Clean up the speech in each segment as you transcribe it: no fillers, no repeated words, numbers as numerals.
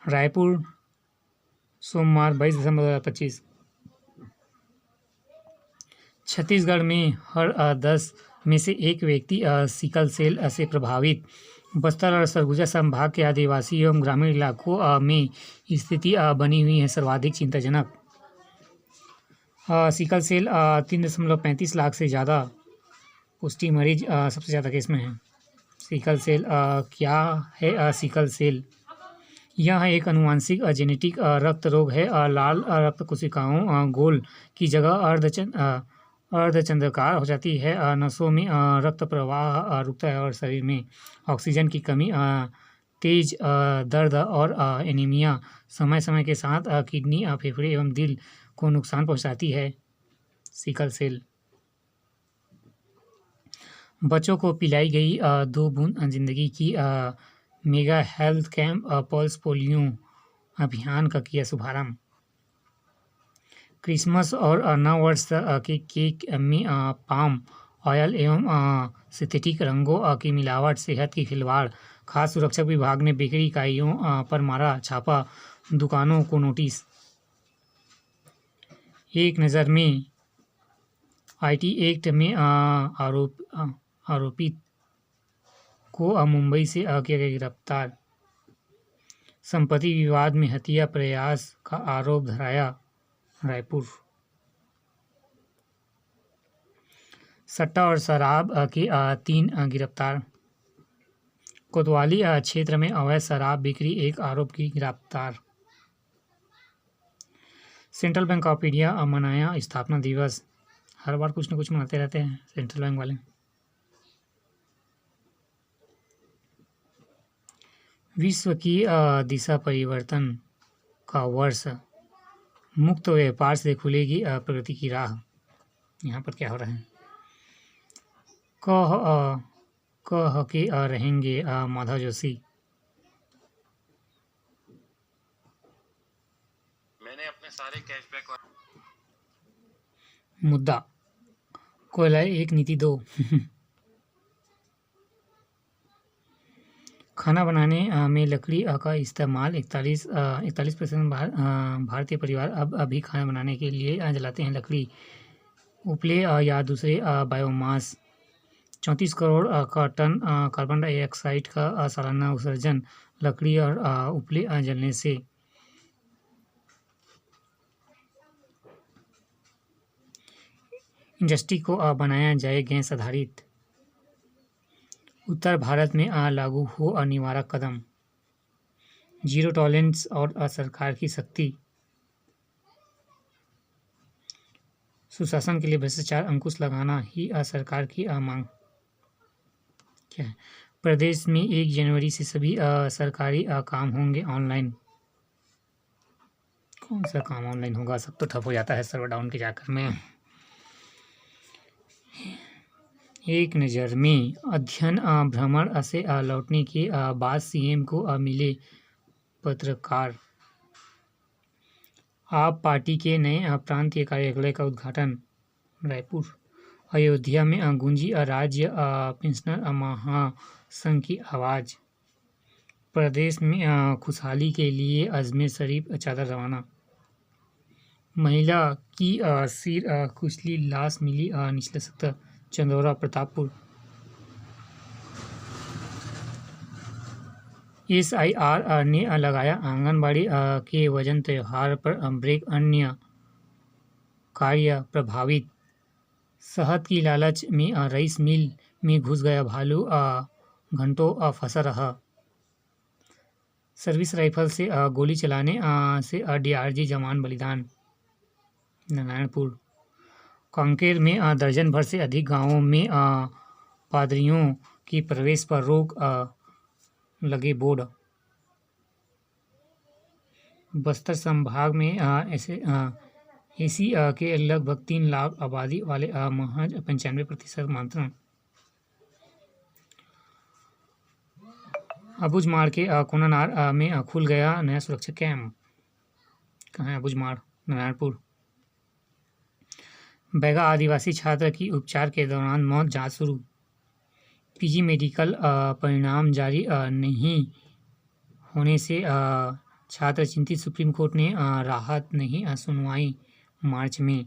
रायपुर सोमवार 22 दिसंबर 2025। छत्तीसगढ़ में हर 10 में से एक व्यक्ति सिकल सेल से प्रभावित। बस्तर और सरगुजा संभाग के आदिवासी एवं ग्रामीण इलाकों में स्थिति बनी हुई है सर्वाधिक चिंताजनक। सिकल सेल 3.35 लाख से ज़्यादा पुष्टि मरीज सबसे ज़्यादा केस में है। सिकल सेल क्या है? सिकल सेल यह एक अनुवांशिक जेनेटिक रक्त रोग है। लाल रक्त कोशिकाओं गोल की जगह अर्धचंद्राकार हो जाती है। नसों में रक्त प्रवाह रुकता है और शरीर में ऑक्सीजन की कमी, तेज दर्द और एनीमिया समय समय के साथ किडनी, फेफड़े एवं दिल को नुकसान पहुंचाती है। सिकल सेल बच्चों को पिलाई गई 2 बूंद जिंदगी की mega health camp pulse polio अभियान का किया शुभारंभ। क्रिसमस और नव वर्ष के केक में पाम ऑयल एवं सिंथेटिक रंगों की मिलावट, सेहत की खिलवाड़। खाद्य सुरक्षा विभाग ने बेकरी इकाइयों पर मारा छापा, दुकानों को नोटिस। एक नज़र में आईटी एक्ट में आरोपित को मुंबई से किया गया गिरफ्तार। संपत्ति विवाद में हत्या प्रयास का आरोप धराया रायपुर। सट्टा और शराब के 3 गिरफ्तार। कोतवाली क्षेत्र में अवैध शराब बिक्री एक आरोप की गिरफ्तार। सेंट्रल बैंक ऑफ इंडिया मनाया स्थापना दिवस। हर बार कुछ न कुछ मनाते रहते हैं सेंट्रल बैंक वाले। विश्व की दिशा परिवर्तन का वर्ष। मुक्त व्यापार से खुलेगी प्रगति की राह। यहाँ पर क्या हो रहा है? कह के रहेंगे माधव जोशी। मैंने अपने सारे कैशबैक मुद्दा कोयला 1 नीति 2। खाना बनाने में लकड़ी का इस्तेमाल 41% भारतीय परिवार अब अभी खाना बनाने के लिए जलाते हैं लकड़ी, उपले या दूसरे बायोमास। 34 करोड़ का टन कार्बन डाइऑक्साइड का सालाना उत्सर्जन लकड़ी और उपले जलने से। इंडस्ट्री को बनाया जाए गैस आधारित। उत्तर भारत में लागू हो निवारक कदम। जीरो टॉलरेंस और सरकार की सख्ती। सुशासन के लिए भ्रष्टाचार अंकुश लगाना ही सरकार की मांग। क्या है? प्रदेश में 1 जनवरी से सभी सरकारी काम होंगे ऑनलाइन। कौन सा काम ऑनलाइन होगा? सब तो ठप हो जाता है सर्वर डाउन के चक्कर में। एक नज़र में अध्ययन भ्रमण से लौटने के बाद सीएम को मिले पत्रकार। आप पार्टी के नए प्रांतीय कार्यालय का उद्घाटन रायपुर। अयोध्या में गूंजी राज्य पेंशनर महासंघ की आवाज़। प्रदेश में खुशहाली के लिए अजमेर शरीफ चादर रवाना। महिला की सिर कुचली लाश मिली निचले सेक्टर चंदौरा प्रतापपुर। SIR ने लगाया आंगनबाड़ी के वजन त्योहार पर ब्रेक, अन्य कार्य प्रभावित। शहद की लालच में राइस मिल में घुस गया भालू, घंटों फंसा रहा। सर्विस राइफल से गोली चलाने से DRG जवान बलिदान नारायणपुर। कांकेर में दर्जन भर से अधिक गांवों में पादरियों की प्रवेश पर रोक, लगे बोर्ड। बस्तर संभाग में एसी के लगभग 3 लाख आबादी वाले महज 95% मात्रा। अबूझमाड़ के कोनानार में खुल गया नया सुरक्षा कैंप। कहाँ है अबूझमाड़? नारायणपुर। बैगा आदिवासी छात्र की उपचार के दौरान मौत, जांच शुरू। PG मेडिकल परिणाम जारी नहीं होने से छात्र चिंतित, सुप्रीम कोर्ट ने राहत नहीं, सुनवाई मार्च में।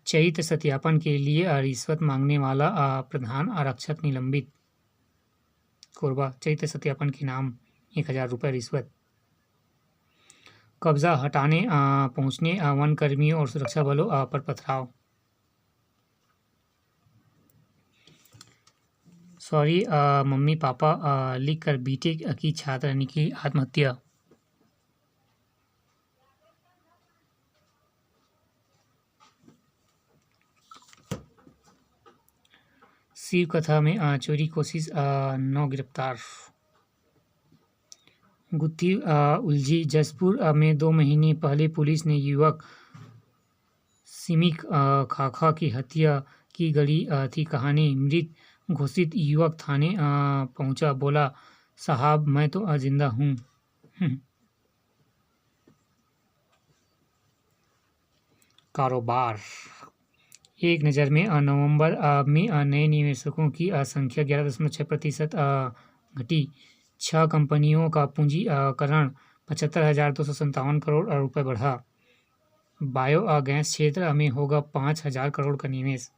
चरित्र सत्यापन के लिए रिश्वत मांगने वाला प्रधान आरक्षक निलंबित। कोरबा, चरित्र सत्यापन के नाम 1000 रुपये रिश्वत। कब्जा हटाने पहुंचने वन कर्मियों और सुरक्षा बलों पर पथराव। सॉरी मम्मी पापा लिखकर बीटेक की छात्रा ने की आत्महत्या। शिव कथा में चोरी कोशिश 9 गिरफ्तार। गुत्थी उलझी, जसपुर में 2 महीने पहले पुलिस ने युवक सिमिक खाखा की हत्या की गढ़ी थी कहानी। मृत घोषित युवक थाने पहुंचा, बोला साहब मैं तो जिंदा हूँ। कारोबार। एक नज़र में नवंबर में नए निवेशकों की संख्या 11.6% घटी। 6 कंपनियों का पूंजीकरण 75,257 करोड़ रुपए बढ़ा। बायो गैस क्षेत्र में होगा 5,000 करोड़ का निवेश।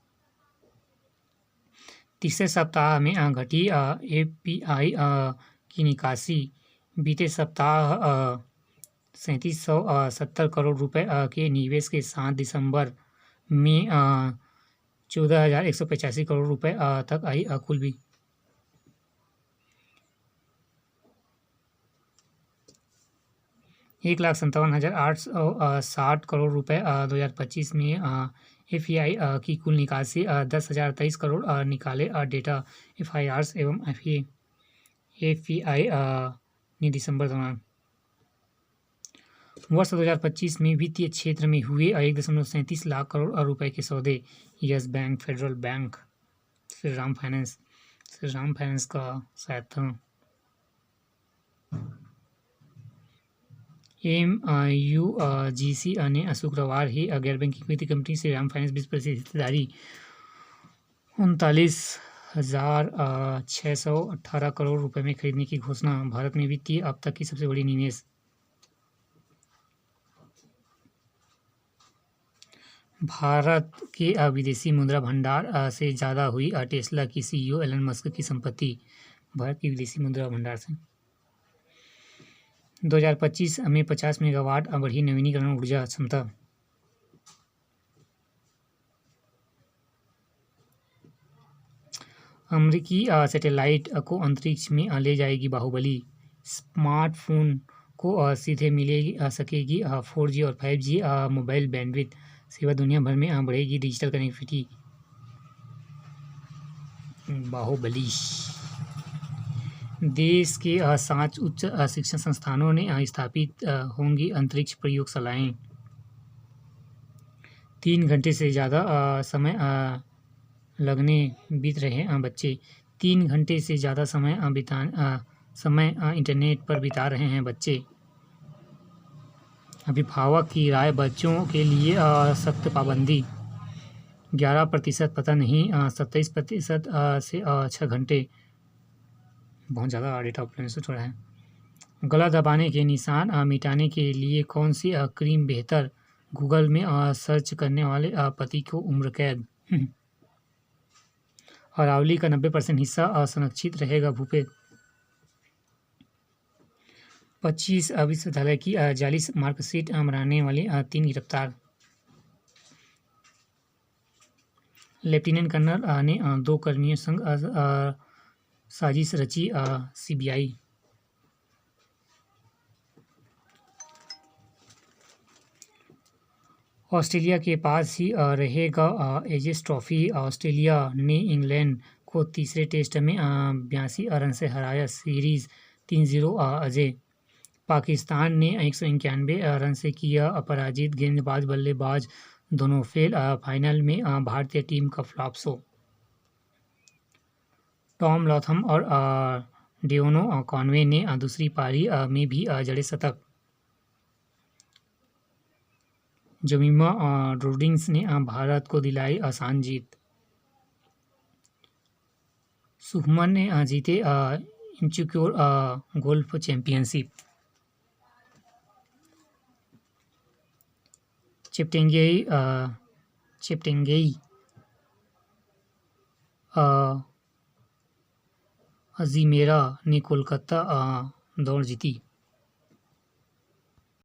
तीसरे सप्ताह में घटी एफपीआई की निकासी। बीते सप्ताह 3770 करोड़ रुपए के निवेश के साथ दिसंबर में 14,185 करोड़ रुपए तक आई कुल भी 1,57,860 करोड़ रुपए 2025 में एफआईआई की कुल निकासी 10,023 करोड़ निकाले डेटा एफआईआर्स एवं एफआईआई ने दिसंबर दौरान। वर्ष 2025 में वित्तीय क्षेत्र में हुए 1.37 लाख करोड़ रुपए के सौदे। Yes bank, federal bank, Shri Ram finance का शायद था। MUGC ने शुक्रवार ही गैर बैंकिंग वित्तीय कंपनी श्रीराम फाइनेंस 20% हिस्सेदारी 39,618 करोड़ रुपए में खरीदने की घोषणा। भारत में वित्तीय अब तक की सबसे बड़ी निवेश। भारत के विदेशी मुद्रा भंडार से ज़्यादा हुई टेस्ला की CEO एलन मस्क की संपत्ति। भारत की विदेशी मुद्रा भंडार से 2025 में 50 मेगावाट बढ़ी नवीनीकरण ऊर्जा क्षमता। अमेरिकी सैटेलाइट को अंतरिक्ष में ले जाएगी बाहुबली। स्मार्टफोन को सीधे मिलेगी सकेगी 4G और 5G मोबाइल बैंडविड्थ सेवा। दुनिया भर में बढ़ेगी डिजिटल कनेक्टिविटी। बाहुबली। देश के 7 उच्च शिक्षण संस्थानों ने स्थापित होंगी अंतरिक्ष प्रयोगशालाएं। 3 घंटे से ज़्यादा समय बीत रहे बच्चे। 3 घंटे से ज़्यादा समय इंटरनेट पर बिता रहे हैं बच्चे। अभिभावक की राय, बच्चों के लिए सख्त पाबंदी। 11% पता नहीं, 27% से 6 घंटे। बहुत ज़्यादा डेटा ऑपरेशन हो रहा है। गला दबाने के निशान मिटाने के लिए कौन सी क्रीम बेहतर? गूगल में सर्च करने वाले पति को उम्र कैद। अरावली का 90% हिस्सा संरक्षित रहेगा। भूपेश। 25 विश्वविद्यालय की जाली मार्कशीट बनाने वाले 3 गिरफ्तार। लेफ्टिनेंट कर्नल ने 2 कर्मियों संग साजिश रची। CBI। ऑस्ट्रेलिया के पास ही रहेगा एजेस ट्रॉफी। ऑस्ट्रेलिया ने इंग्लैंड को तीसरे टेस्ट में 82 रन से हराया। सीरीज 3-0 अजय। पाकिस्तान ने 191 रन से किया अपराजित। गेंदबाज बल्लेबाज दोनों फेल। फाइनल में भारतीय टीम का फ्लॉप शो। टॉम लॉथम और डियोनो कॉनवे ने दूसरी पारी में भी जड़े शतक। जमीमा ड्रोडिंग्स ने भारत को दिलाई आसान जीत। सुखमन ने जीते इंचिक्योर गोल्फ चैंपियनशिप। चिपटेंगेई चिपटेंगेई अजीमेरा ने कोलकाता दौड़ जीती।